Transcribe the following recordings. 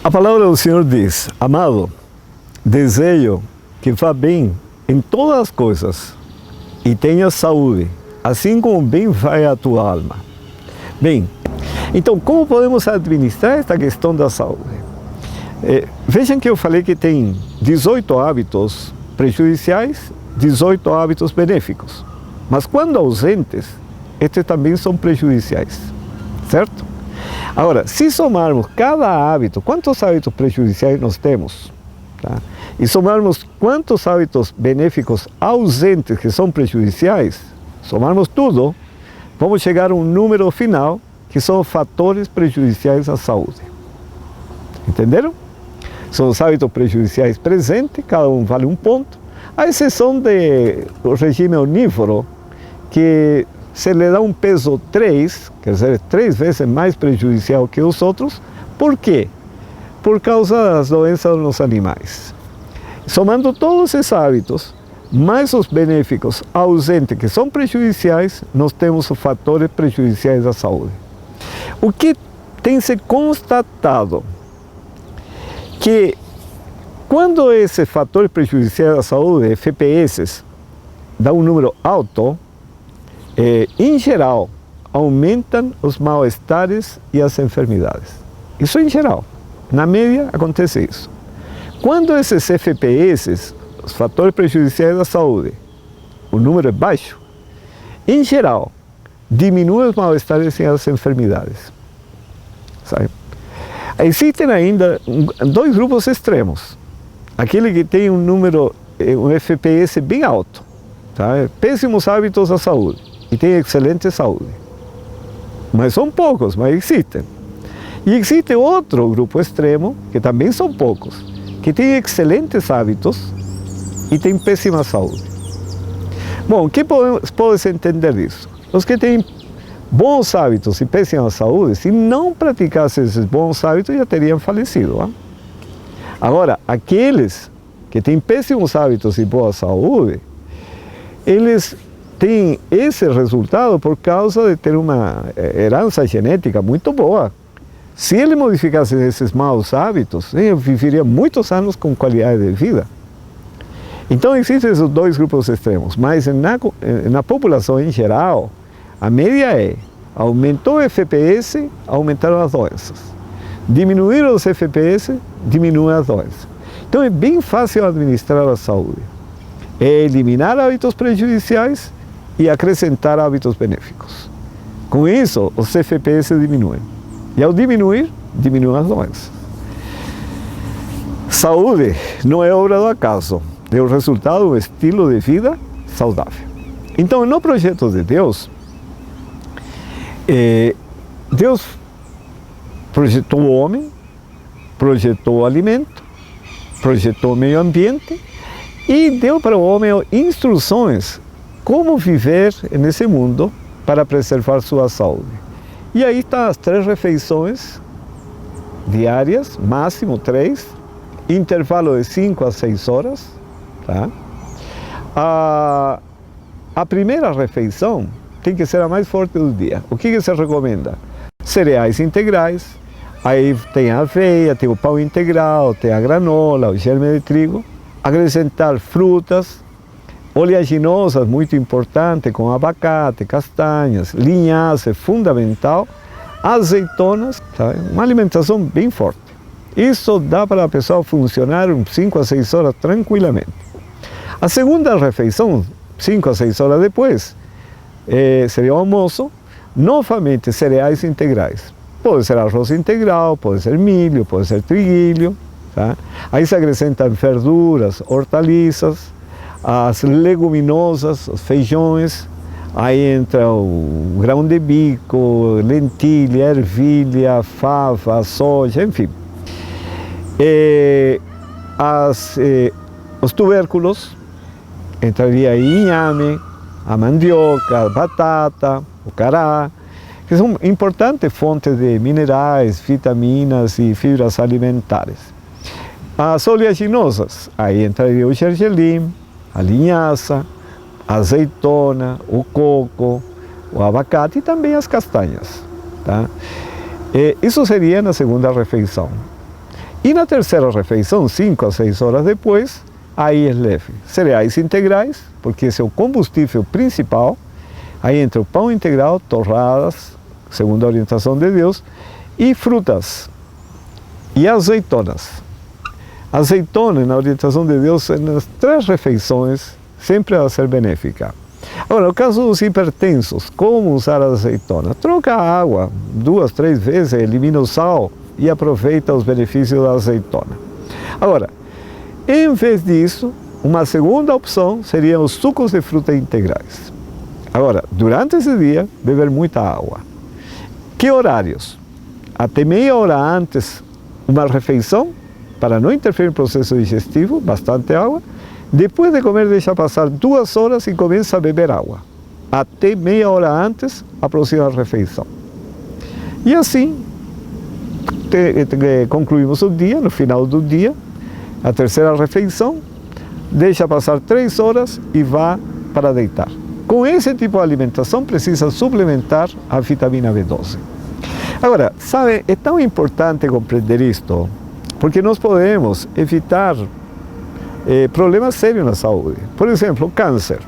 A palavra do Senhor diz: amado, desejo que vá bem em todas as coisas e tenha saúde, assim como bem vai a tua alma. Bem, então como podemos administrar esta questão da saúde? Vejam que eu falei que tem 18 hábitos prejudiciais, 18 hábitos benéficos. Mas quando ausentes, estes também são prejudiciais, certo? Agora, se somarmos cada hábito, quantos hábitos prejudiciais nós temos? Tá? E somarmos quantos hábitos benéficos ausentes que são prejudiciais, somarmos tudo, vamos chegar a um número final que são fatores prejudiciais à saúde. Entenderam? São os hábitos prejudiciais presentes, cada um vale um ponto, à exceção do regime onívoro, que se lhe dá um peso 3, quer dizer, 3 vezes mais prejudicial que os outros. Por quê? Por causa das doenças nos animais. Somando todos esses hábitos, mais os benéficos ausentes que são prejudiciais, nós temos os fatores prejudiciais à saúde. O que tem se constatado que quando esse fator prejudicial à saúde, FPS, dá um número alto, em geral, aumentam os mal-estares e as enfermidades. Isso em geral. Na média, acontece isso. Quando esses FPS, os fatores prejudiciais à saúde, o número é baixo, em geral, diminui os mal-estares e as enfermidades. Sabe? Existem ainda 2 grupos extremos. Aquele que tem um número, um FPS bem alto, tá? Péssimos hábitos à saúde, e tem excelente saúde. Mas são poucos, mas existem. E existe outro grupo extremo, que também são poucos, que tem excelentes hábitos e tem péssima saúde. Bom, o que pode-se entender disso? Os que têm bons hábitos e péssima saúde, se não praticassem esses bons hábitos, já teriam falecido. Hein? Agora, aqueles que têm péssimos hábitos e boa saúde, eles têm esse resultado por causa de ter uma herança genética muito boa. Se ele modificasse esses maus hábitos, ele viveria muitos anos com qualidade de vida. Então existem esses 2 grupos extremos, mas na população em geral, a média é: aumentou o FPS, aumentaram as doenças. Diminuíram os FPS, diminuem as doenças. Então é bem fácil administrar a saúde. É eliminar hábitos prejudiciais e acrescentar hábitos benéficos. Com isso, os FPS diminuem. E ao diminuir, diminuem as doenças. Saúde não é obra do acaso, é o resultado de um estilo de vida saudável. Então, no projeto de Deus, Deus projetou o homem, projetou o alimento, projetou o meio ambiente e deu para o homem instruções como viver nesse mundo para preservar sua saúde. E aí estão as 3 refeições diárias, máximo 3, intervalo de 5 a 6 horas. Tá? A primeira refeição tem que ser a mais forte do dia. O que se recomenda? Cereais integrais, aí tem a aveia, tem o pão integral, tem a granola, o germe de trigo. Acrescentar frutas, oleaginosas, muito importante, com abacate, castanhas, linhaça, fundamental, azeitonas, tá? Uma alimentação bem forte. Isso dá para a pessoa funcionar 5 a 6 horas tranquilamente. A segunda refeição, 5 a 6 horas depois, seria o almoço, novamente cereais integrais. Pode ser arroz integral, pode ser milho, pode ser triguilho. Tá? Aí se acrescentam verduras, hortaliças, as leguminosas, os feijões, aí entra o grão de bico, lentilha, ervilha, fava, soja, enfim. Os tubérculos, entraria aí inhame, a mandioca, a batata, o cará, que são importantes fontes de minerais, vitaminas e fibras alimentares. As oleaginosas, aí entraria o gergelim, a linhaça, a azeitona, o coco, o abacate e também as castanhas. Tá? Isso seria na segunda refeição. E na terceira refeição, 5 a 6 horas depois, aí é leve. Cereais integrais, porque esse é o combustível principal. Aí entra o pão integral, torradas, segundo a orientação de Deus, e frutas e azeitonas. Azeitona, na orientação de Deus, nas 3 refeições, sempre vai ser benéfica. Agora, no caso dos hipertensos, como usar a azeitona? Troca a água 2, 3 vezes, elimina o sal e aproveita os benefícios da azeitona. Agora, em vez disso, uma segunda opção seriam os sucos de fruta integrais. Agora, durante esse dia, beber muita água. Que horários? Até meia hora antes, uma refeição, para não interferir no processo digestivo, bastante água. Depois de comer, deixa passar 2 horas e começa a beber água. Até meia hora antes, a próxima refeição. E assim, concluímos o dia, no final do dia, a terceira refeição, deixa passar 3 horas e vá para deitar. Com esse tipo de alimentação, precisa suplementar a vitamina B12. Agora, sabe, é tão importante compreender isto, porque nós podemos evitar problemas sérios na saúde. Por exemplo, o câncer.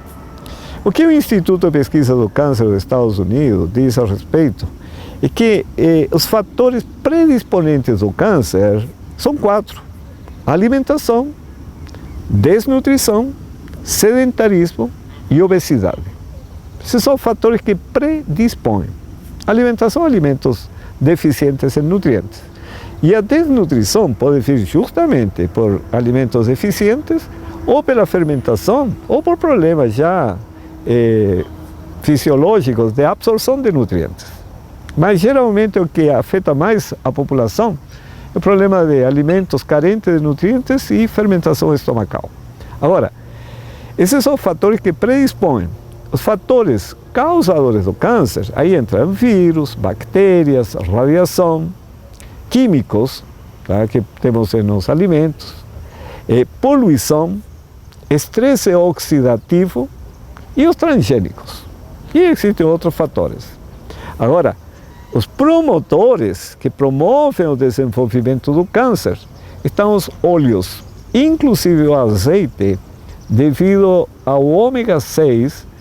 O que o Instituto de Pesquisa do Câncer dos Estados Unidos diz a respeito é que os fatores predisponentes ao câncer são 4. Alimentação, desnutrição, sedentarismo e obesidade. Esses são fatores que predispõem. Alimentação, alimentos deficientes em nutrientes. E a desnutrição pode vir justamente por alimentos deficientes, ou pela fermentação, ou por problemas já fisiológicos de absorção de nutrientes. Mas geralmente o que afeta mais a população é o problema de alimentos carentes de nutrientes e fermentação estomacal. Agora, esses são fatores que predispõem. Os fatores causadores do câncer, aí entram vírus, bactérias, radiação, químicos, tá, que temos nos alimentos, poluição, estresse oxidativo e os transgênicos. E existem outros fatores. Agora, os promotores que promovem o desenvolvimento do câncer estão os óleos, inclusive o azeite, devido ao ômega 6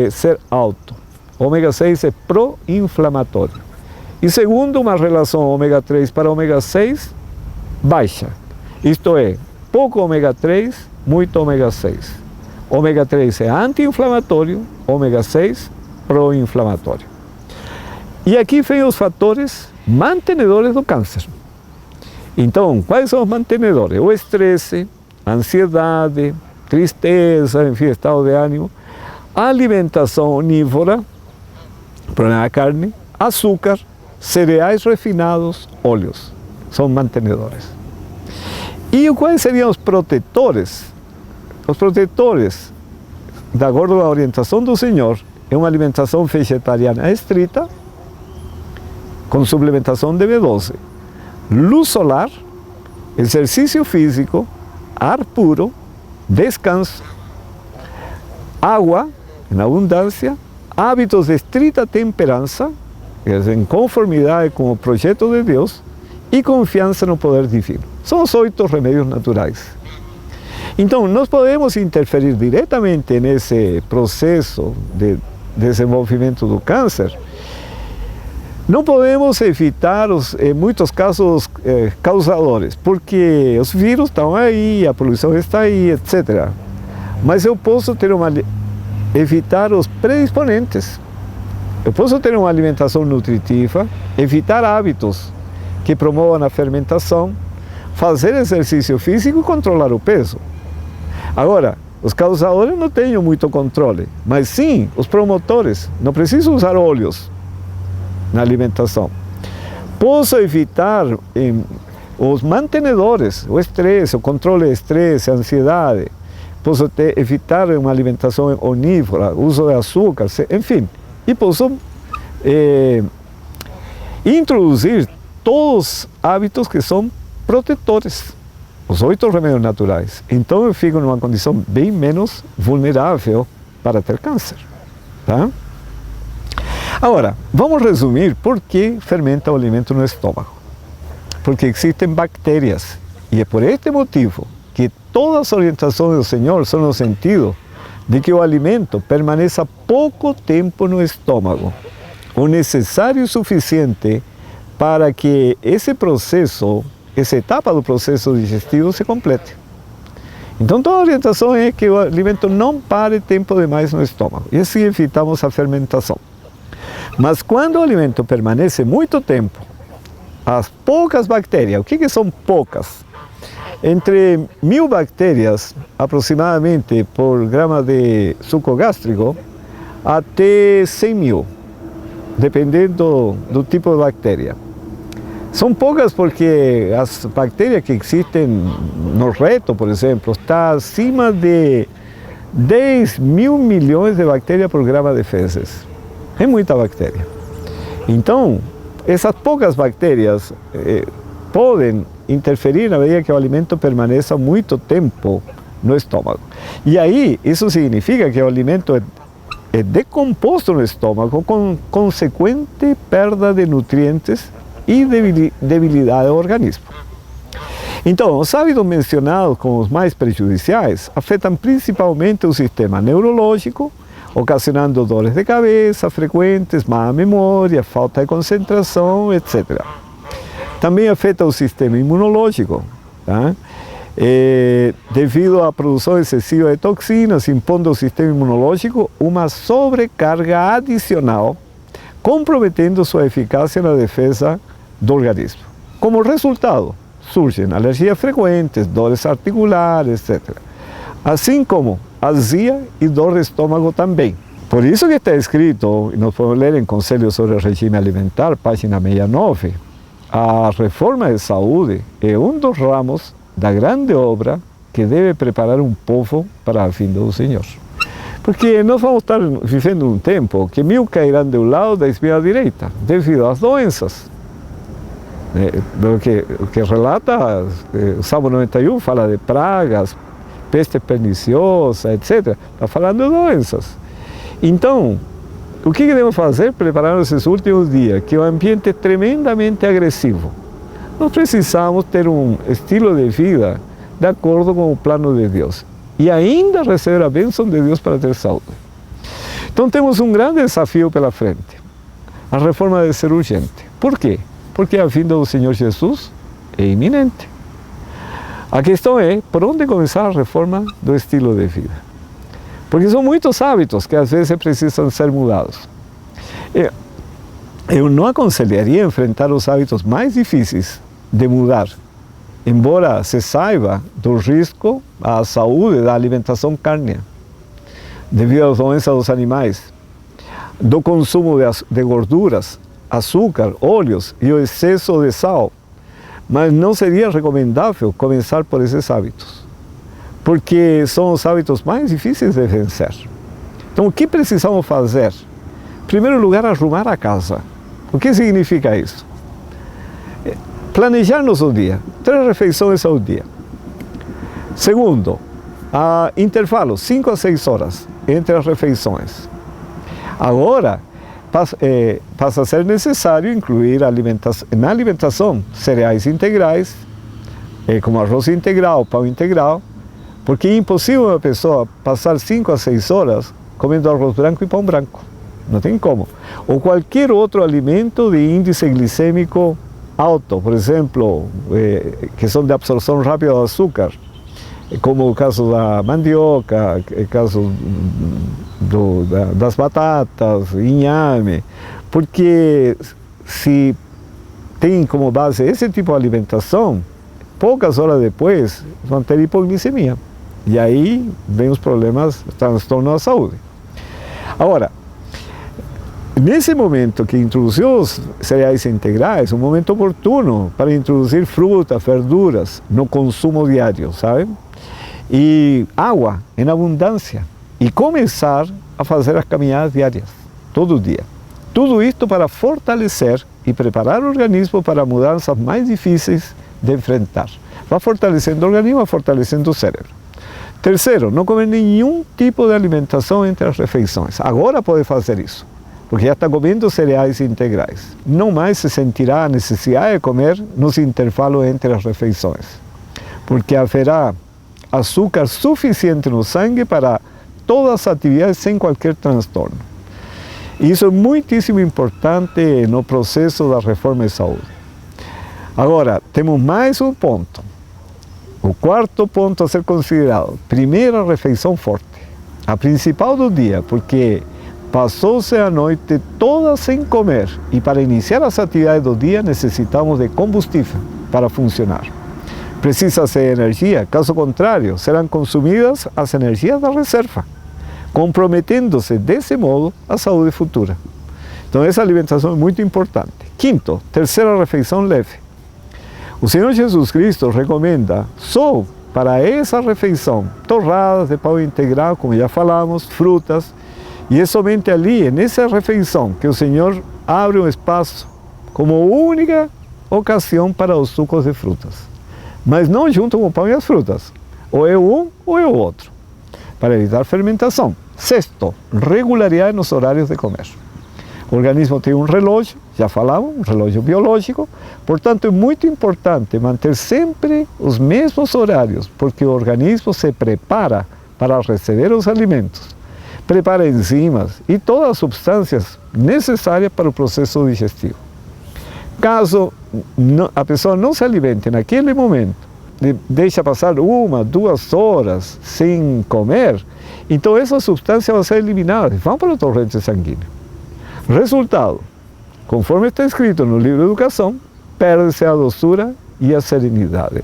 ser alto. O ômega 6 é pró-inflamatório. E segundo, uma relação ômega 3 para ômega 6 baixa. Isto é, pouco ômega 3, muito ômega 6. Ômega 3 é anti-inflamatório, ômega 6 pró-inflamatório. E aqui vem os fatores mantenedores do câncer. Então, quais são os mantenedores? O estresse, a ansiedade, tristeza, enfim, estado de ânimo, alimentação onívora, problema da carne, açúcar, cereais refinados, óleos, são mantenedores. E quais seriam os protetores? Os protetores, de acordo com a orientação do Senhor, é uma alimentação vegetariana estrita, com suplementação de B12, luz solar, exercício físico, ar puro, descanso, água em abundância, hábitos de estrita temperança, em conformidade com o projeto de Deus, e confiança no poder divino. São os 8 remédios naturais. Então, nós podemos interferir diretamente nesse processo de desenvolvimento do câncer. Não podemos evitar, em muitos casos, causadores, porque os vírus estão aí, a poluição está aí, etc. Mas eu posso evitar os predisponentes. Eu posso ter uma alimentação nutritiva, evitar hábitos que promovam a fermentação, fazer exercício físico e controlar o peso. Agora, os causadores não tenho muito controle, mas sim os promotores. Não preciso usar óleos na alimentação. Posso evitar os mantenedores, o estresse, o controle de estresse, a ansiedade. Posso evitar uma alimentação onívora, uso de açúcar, enfim. E posso introduzir todos os hábitos que são protetores, os 8 remédios naturais. Então eu fico numa condição bem menos vulnerável para ter câncer. Tá? Agora, vamos resumir por que fermenta o alimento no estômago. porque existen bacterias. Y es por este motivo que todas las orientaciones del Señor son en el sentido de que el alimento permanezca poco tiempo en el estómago, o necesario y suficiente para que ese proceso, esa etapa del proceso digestivo se complete. Então, toda a orientação é que o alimento não pare tempo demais no estômago. E assim evitamos a fermentação. Mas quando o alimento permanece muito tempo, as poucas bactérias, o que são poucas? Entre 1000 bactérias, aproximadamente, por grama de suco gástrico, até 100.000, dependendo do tipo de bactéria. São poucas porque as bactérias que existem no reto, por exemplo, está acima de 10.000 milhões de bactérias por grama de fezes. É muita bactéria. Então, essas poucas bactérias podem interferir na medida que o alimento permaneça muito tempo no estômago. E aí, isso significa que o alimento é decomposto no estômago com consequente perda de nutrientes e debilidade do organismo. Então, os hábitos mencionados como os mais prejudiciais afetam principalmente o sistema neurológico, ocasionando dores de cabeça frequentes, má memória, falta de concentração, etc. Também afeta o sistema imunológico, tá? Devido à produção excessiva de toxinas, impondo ao sistema imunológico uma sobrecarga adicional, comprometendo sua eficácia na defesa do organismo. Como resultado, surgem alergias frequentes, dores articulares, etc. Assim como azia e dor de estômago também. Por isso que está escrito, e nós podemos ler em Conselho sobre o Regime Alimentar, página 69, a reforma de saúde é um dos ramos da grande obra que deve preparar um povo para a vinda do Senhor. Porque nós vamos estar vivendo um tempo que 1000 cairão de um lado, 10.000 à direita, devido às doenças. O que relata o Salmo 91 fala de pragas, peste perniciosa, etc. Está falando de doenças. Então, o que devemos fazer? Preparar esses últimos dias, que o ambiente é tremendamente agressivo. Nós precisamos ter um estilo de vida de acordo com o plano de Deus. E ainda receber a bênção de Deus para ter saúde. Então temos um grande desafio pela frente. A reforma deve ser urgente. Por quê? Porque a vinda do Senhor Jesus é iminente. A questão é, por onde começar a reforma do estilo de vida? Porque são muitos hábitos que às vezes precisam ser mudados. Eu não aconselharia enfrentar os hábitos mais difíceis de mudar, embora se saiba do risco à saúde da alimentação cárnea, devido às doenças dos animais, do consumo de gorduras, açúcar, óleos e o excesso de sal. Mas não seria recomendável começar por esses hábitos, porque são os hábitos mais difíceis de vencer. Então, o que precisamos fazer? Em primeiro lugar, arrumar a casa. O que significa isso? Planejar nosso dia, 3 refeições ao dia. Segundo, intervalos, 5 a 6 horas entre as refeições. Agora, passa a ser necessário incluir na alimentação cereais integrais, como arroz integral, pão integral, porque é impossível uma pessoa passar 5 a 6 horas comendo arroz branco e pão branco. Não tem como. Ou qualquer outro alimento de índice glicêmico alto, por exemplo, que são de absorção rápida do açúcar, como o caso da mandioca, o caso das batatas, inhame, porque se tem como base esse tipo de alimentação, poucas horas depois vão ter hipoglicemia. E aí vem os problemas, transtorno da saúde. Agora, nesse momento que introduziu os cereais integrais, um momento oportuno para introduzir frutas, verduras no consumo diário, sabe? E água em abundância. E começar a fazer as caminhadas diárias, todo dia. Tudo isto para fortalecer e preparar o organismo para mudanças mais difíceis de enfrentar. Vai fortalecendo o organismo, vai fortalecendo o cérebro. Terceiro, não comer nenhum tipo de alimentação entre as refeições. Agora pode fazer isso. porque já está comendo cereais integrais. Não mais se sentirá a necessidade de comer nos intervalos entre as refeições, porque haverá açúcar suficiente no sangue para todas as atividades sem qualquer transtorno. E isso é muitíssimo importante no processo da reforma de saúde. Agora, temos mais um ponto. O quarto ponto a ser considerado: primeira refeição forte, a principal do dia, porque passou-se a noite toda sem comer e para iniciar as atividades do dia necessitamos de combustível para funcionar. Precisa-se de energia, caso contrário, serão consumidas as energias da reserva, comprometendo-se desse modo a saúde futura. Então essa alimentação é muito importante. Quinto, terceira refeição leve. O Senhor Jesus Cristo recomenda só para essa refeição torradas de pão integral, como já falamos, frutas, e é somente ali, nessa refeição, que o Senhor abre um espaço como única ocasião para os sucos de frutas. Mas não junto com o pão e as frutas, ou é um ou é o outro, para evitar fermentação. Sexto, regularidade nos horários de comer. O organismo tem um relógio, já falamos, um relógio biológico, portanto é muito importante manter sempre os mesmos horários, porque o organismo se prepara para receber os alimentos, prepara enzimas e todas as substâncias necessárias para o processo digestivo. Caso a pessoa não se alimente naquele momento, deixa passar 1, 2 horas sem comer, então essa substância vai ser eliminada e vão para o torrente sanguíneo. Resultado, conforme está escrito no livro de Educação, perde-se a doçura e a serenidade.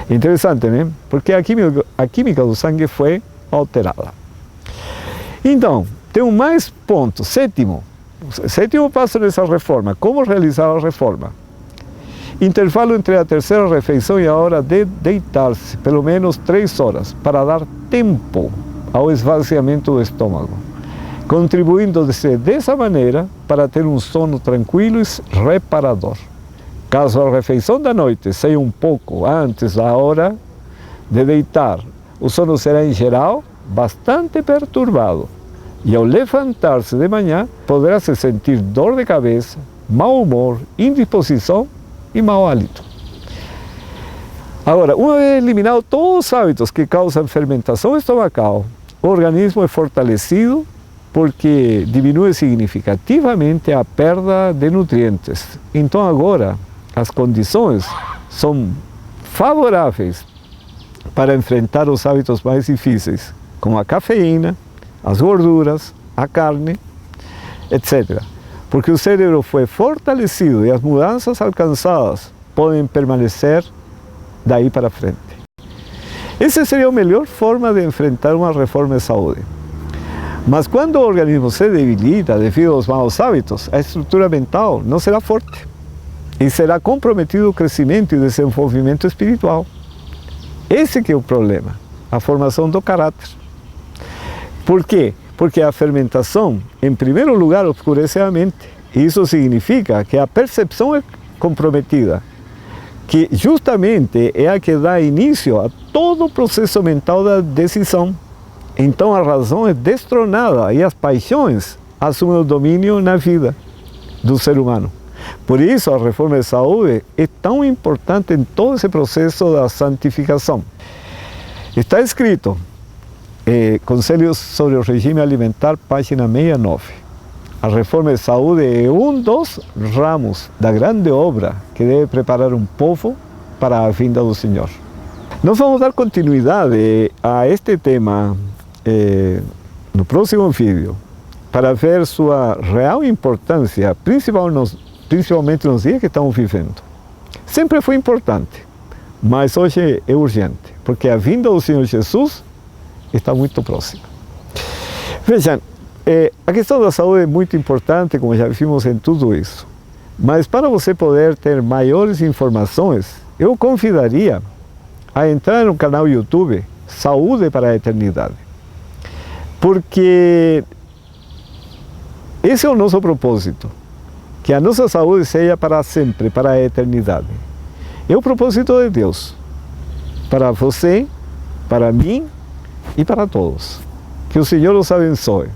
Interessante, né? Porque a química do sangue foi alterada. Então, tem mais ponto. Sétimo passo nessa reforma. Como realizar a reforma? Intervalo entre a terceira refeição e a hora de deitar-se, pelo menos 3 horas, para dar tempo ao esvaziamento do estômago, contribuindo-se dessa maneira para ter um sono tranquilo e reparador. Caso a refeição da noite seja um pouco antes da hora de deitar, o sono será em geral bastante perturbado e ao levantar-se de manhã poderá se sentir dor de cabeça, mau humor, indisposição e mau hálito. Agora, uma vez eliminados todos os hábitos que causam fermentação estomacal, o organismo é fortalecido porque diminui significativamente a perda de nutrientes. Então agora as condições são favoráveis para enfrentar os hábitos mais difíceis, como a cafeína, as gorduras, a carne, etc. Porque o cérebro foi fortalecido e as mudanças alcançadas podem permanecer daí para frente. Essa seria a melhor forma de enfrentar uma reforma de saúde. Mas quando o organismo se debilita devido aos maus hábitos, a estrutura mental não será forte e será comprometido o crescimento e desenvolvimento espiritual. Esse que é o problema, a formação do caráter. Por quê? Porque a fermentação, em primeiro lugar, obscurece a mente. Isso significa que a percepção é comprometida, que justamente é a que dá início a todo o processo mental da decisão. Então a razão é destronada e as paixões assumem o domínio na vida do ser humano. Por isso a reforma de saúde é tão importante em todo esse processo da santificação. Está escrito, Conselhos sobre o Regime Alimentar, página 69. A reforma de saúde é um dos ramos da grande obra que deve preparar um povo para a vinda do Senhor. Nós vamos dar continuidade a este tema no próximo vídeo, para ver sua real importância, principalmente nos dias que estamos vivendo. Sempre foi importante, mas hoje é urgente, porque a vinda do Senhor Jesus está muito próxima. Vejam, a questão da saúde é muito importante, como já vimos em tudo isso, mas para você poder ter maiores informações, eu convidaria a entrar no canal YouTube Saúde para a Eternidade. Porque esse é o nosso propósito, que a nossa saúde seja para sempre, para a eternidade. É o propósito de Deus, para você, para mim e para todos. Que o Senhor os abençoe.